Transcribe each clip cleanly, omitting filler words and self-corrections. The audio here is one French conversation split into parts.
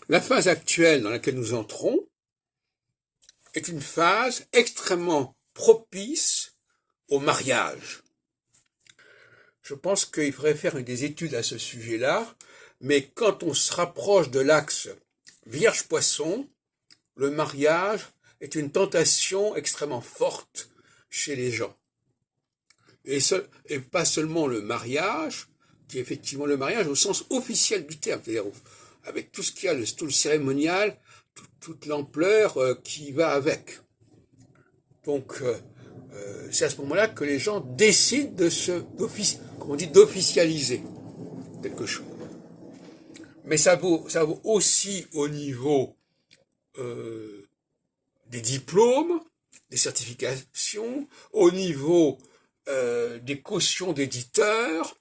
La phase actuelle dans laquelle nous entrons est une phase extrêmement propice au mariage. Je pense qu'il faudrait faire des études à ce sujet-là, mais quand on se rapproche de l'axe Vierge-Poisson, le mariage est une tentation extrêmement forte chez les gens. Et pas seulement le mariage, qui est effectivement le mariage au sens officiel du terme, c'est-à-dire avec tout ce qu'il y a, tout le cérémonial, toute l'ampleur qui va avec. Donc, c'est à ce moment-là que les gens décident d'officialiser quelque chose. Mais ça vaut aussi au niveau des diplômes, des certifications, au niveau des cautions d'éditeurs,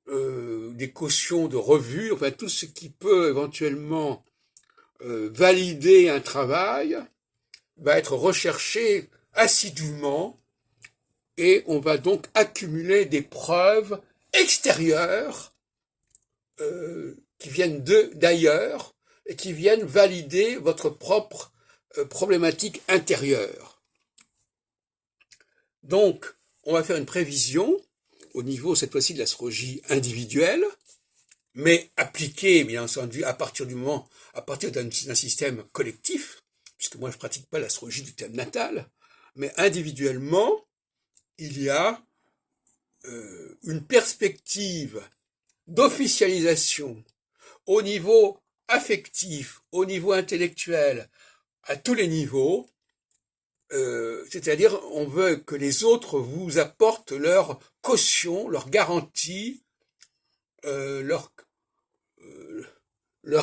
des cautions de revues, enfin tout ce qui peut éventuellement valider un travail va être recherché assidûment et on va donc accumuler des preuves extérieures qui viennent d'ailleurs et qui viennent valider votre propre problématique intérieure. Donc, on va faire une prévision au niveau, cette fois-ci, de l'astrologie individuelle, mais appliquée, bien entendu, à partir d'un système collectif, puisque moi je ne pratique pas l'astrologie du thème natal, mais individuellement, il y a une perspective d'officialisation au niveau affectif, au niveau intellectuel, à tous les niveaux, c'est-à-dire on veut que les autres vous apportent leur caution, leur garantie, leur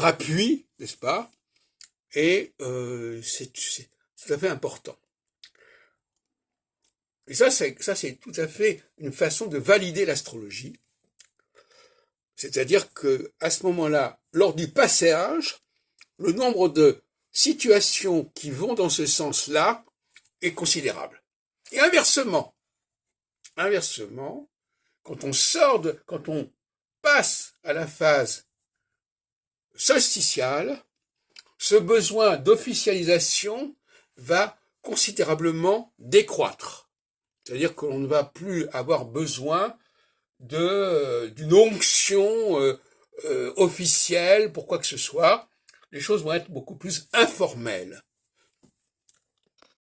appui, n'est-ce pas? Et c'est tout à fait important. Et ça c'est tout à fait une façon de valider l'astrologie. C'est-à-dire que à ce moment-là, lors du passage, le nombre de situations qui vont dans ce sens-là est considérable. Et inversement, quand on passe à la phase solsticiale, ce besoin d'officialisation va considérablement décroître. C'est-à-dire qu'on ne va plus avoir besoin d'une onction officielle pour quoi que ce soit. Les choses vont être beaucoup plus informelles.